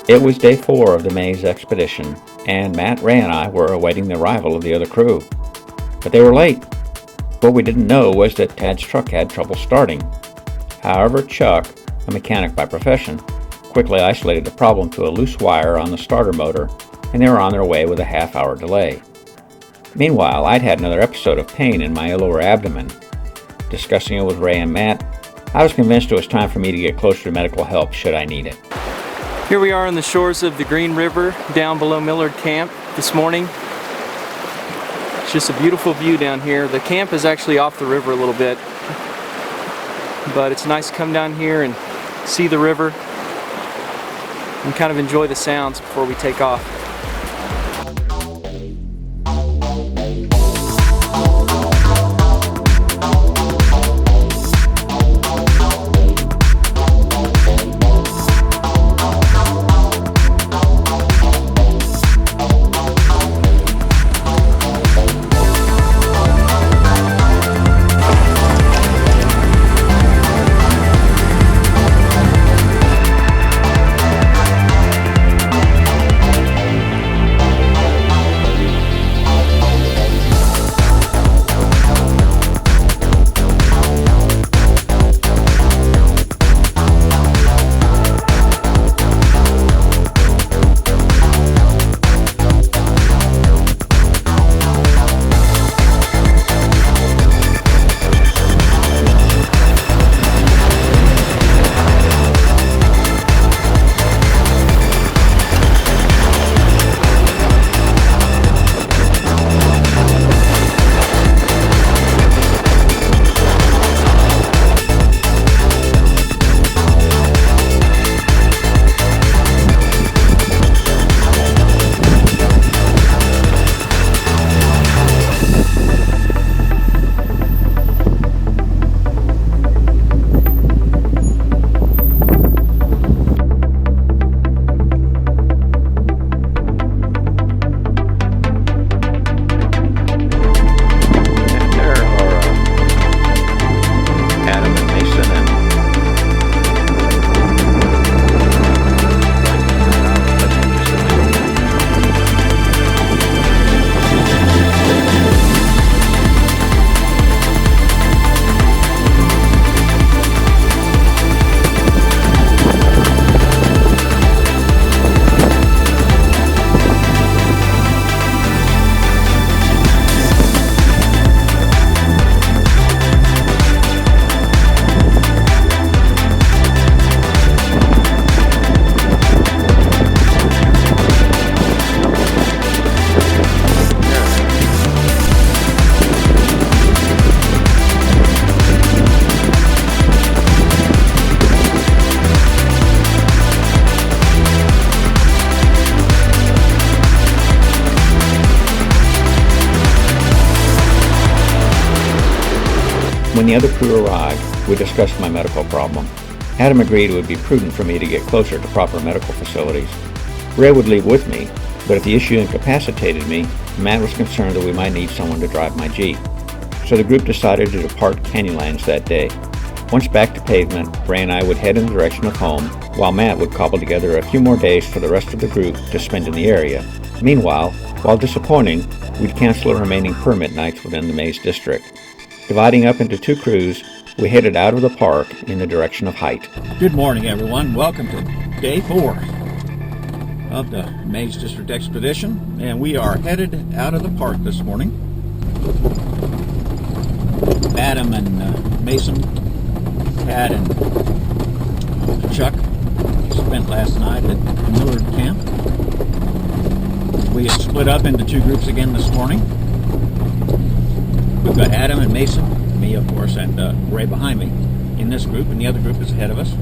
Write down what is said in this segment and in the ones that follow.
It was day 4 of the Maze expedition, and Matt, Ray, and I were awaiting the arrival of the other crew. But they were late. What we didn't know was that Tad's truck had trouble starting. However, Chuck, a mechanic by profession, quickly isolated the problem to a loose wire on the starter motor, and they were on their way with a half-hour delay. Meanwhile, I'd had another episode of pain in my lower abdomen. Discussing it with Ray and Matt, I was convinced it was time for me to get closer to medical help should I need it. Here we are on the shores of the Green River down below Millard Camp this morning. It's just a beautiful view down here. The camp is actually off the river a little bit, but it's nice to come down here and see the river and kind of enjoy the sounds before we take off. When the other crew arrived, we discussed my medical problem. Adam agreed it would be prudent for me to get closer to proper medical facilities. Ray would leave with me, but if the issue incapacitated me, Matt was concerned that we might need someone to drive my Jeep. So the group decided to depart Canyonlands that day. Once back to pavement, Ray and I would head in the direction of home, while Matt would cobble together a few more days for the rest of the group to spend in the area. Meanwhile, while disappointing, we'd cancel the remaining permit nights within the Maze District. Dividing up into 2 crews, we headed out of the park in the direction of Hite. Good morning, everyone. Welcome to day 4 of the Maze District Expedition, and we are headed out of the park this morning. Adam and Mason, Tad and Chuck spent last night at Millard Camp. We have split up into 2 groups again this morning. We've got Adam and Mason, me of course, and Ray behind me in this group, and the other group is ahead of us.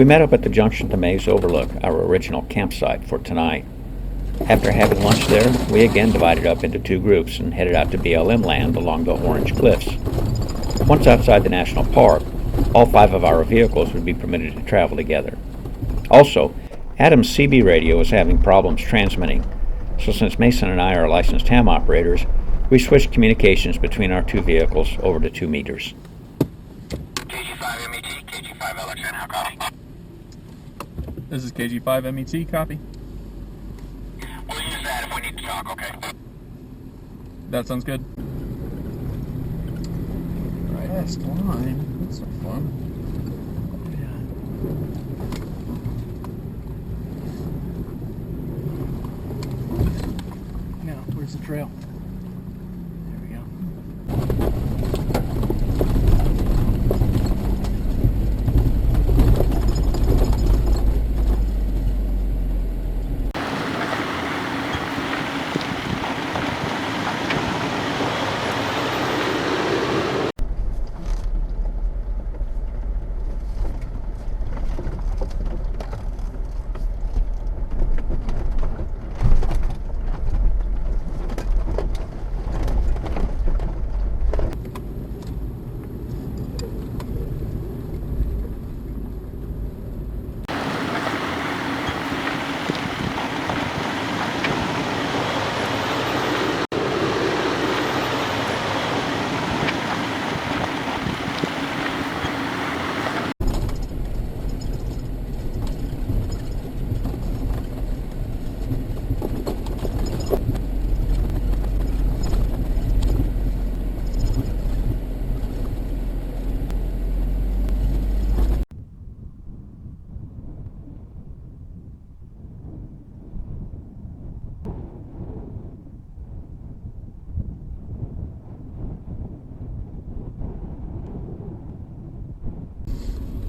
We met up at the junction to Maze Overlook, our original campsite for tonight. After having lunch there, we again divided up into two groups and headed out to BLM land along the Orange Cliffs. Once outside the national park, all 5 of our vehicles would be permitted to travel together. Also, Adam's CB radio was having problems transmitting, so since Mason and I are licensed ham operators, we switched communications between our 2 vehicles over to 2 meters. KG5 MET, KG5 LXN, how copy? This is KG5 MET, copy. We'll use that if we need to talk, okay? That sounds good. Right. Fast line. That's so fun. Yeah. Now, where's the trail? There we go.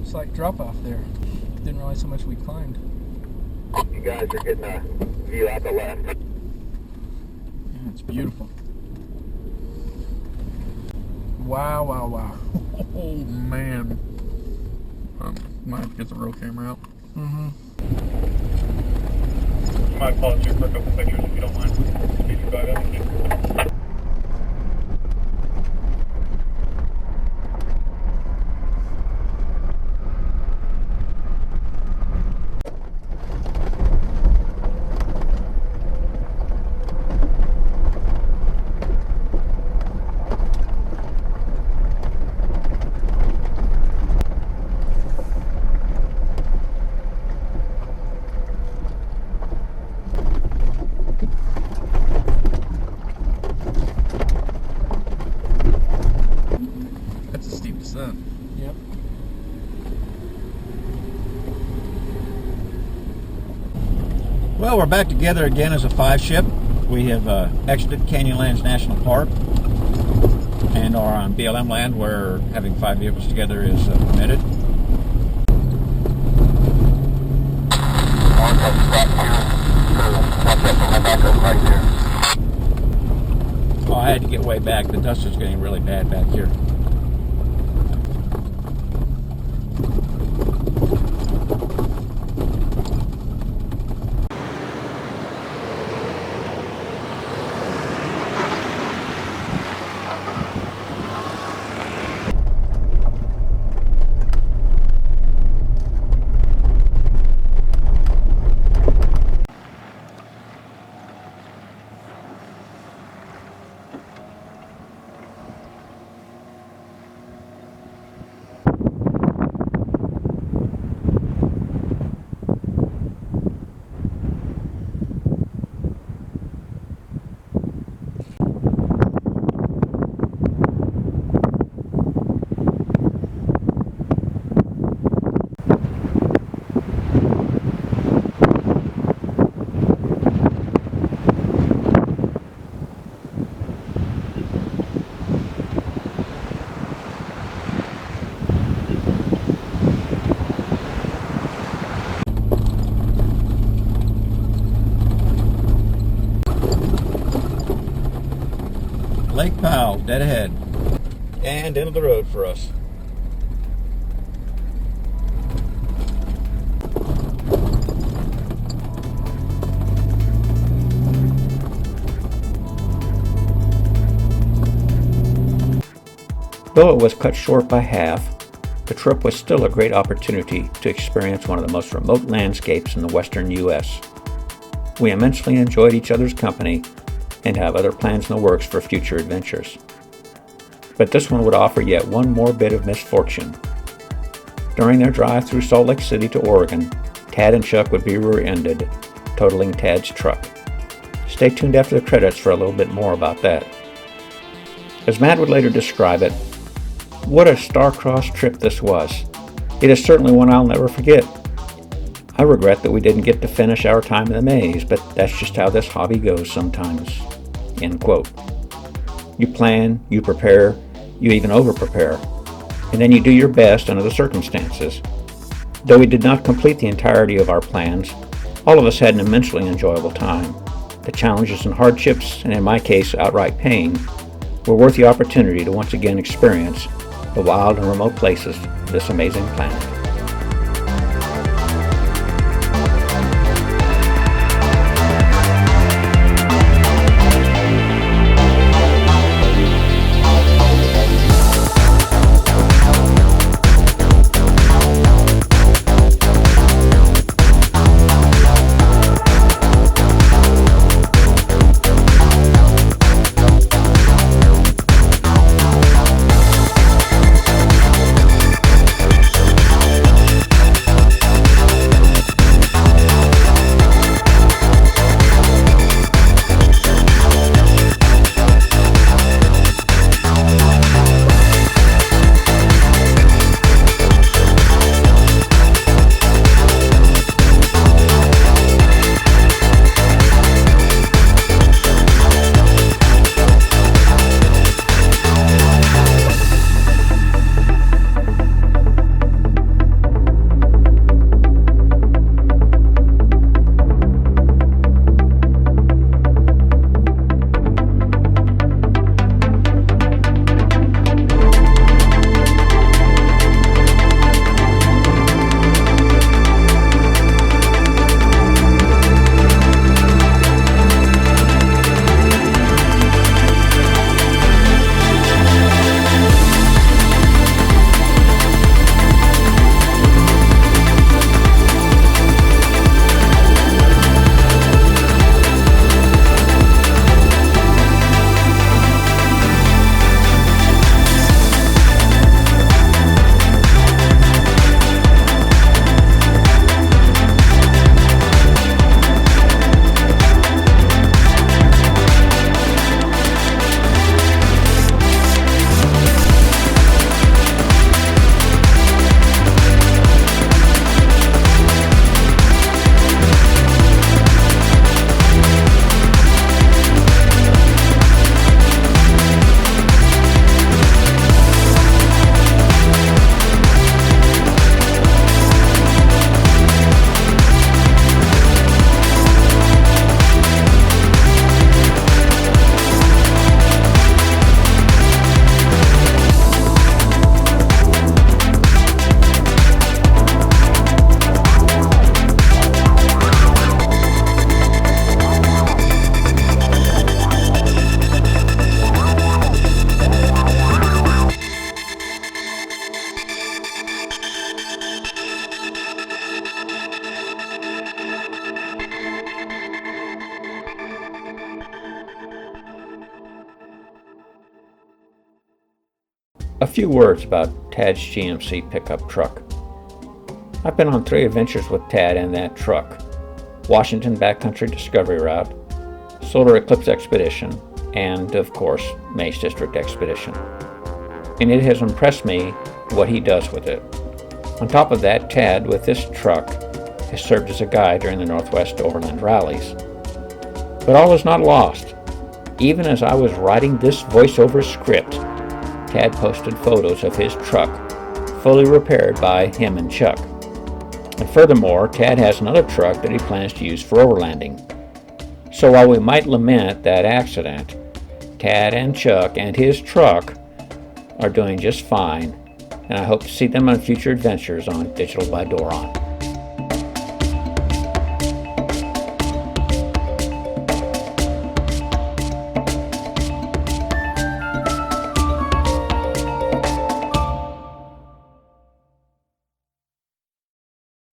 Slight drop off there. Didn't realize how much we climbed. You guys are getting a view out the left. Yeah, it's beautiful. Wow, wow, wow. Oh man. Might have to get the roll camera out. Mm-hmm. You might pause here for a couple pictures if you don't mind. That's a steep descent. Yep. Well, we're back together again as a 5-ship. We have exited Canyonlands National Park and are on BLM land where having 5 vehicles together is permitted. Oh, I had to get way back. The dust is getting really bad back here. Lake Powell, dead ahead. And into the road for us. Though it was cut short by half, the trip was still a great opportunity to experience one of the most remote landscapes in the western U.S. We immensely enjoyed each other's company and have other plans in the works for future adventures. But this one would offer yet one more bit of misfortune. During their drive through Salt Lake City to Oregon, Tad and Chuck would be rear-ended, totaling Tad's truck. Stay tuned after the credits for a little bit more about that. As Matt would later describe it, what a star-crossed trip this was. It is certainly one I'll never forget. I regret that we didn't get to finish our time in the maze, but that's just how this hobby goes sometimes." End quote. You plan, you prepare, you even over-prepare, and then you do your best under the circumstances. Though we did not complete the entirety of our plans, all of us had an immensely enjoyable time. The challenges and hardships, and in my case outright pain, were worth the opportunity to once again experience the wild and remote places of this amazing planet. A few words about Tad's GMC pickup truck. I've been on 3 adventures with Tad and that truck: Washington Backcountry Discovery Route, Solar Eclipse Expedition, and, of course, Mace District Expedition. And it has impressed me what he does with it. On top of that, Tad, with this truck, has served as a guide during the Northwest Overland rallies. But all is not lost. Even as I was writing this voiceover script, Tad posted photos of his truck, fully repaired by him and Chuck. And furthermore, Tad has another truck that he plans to use for overlanding. So while we might lament that accident, Tad and Chuck and his truck are doing just fine, and I hope to see them on future adventures on Digital by Doron.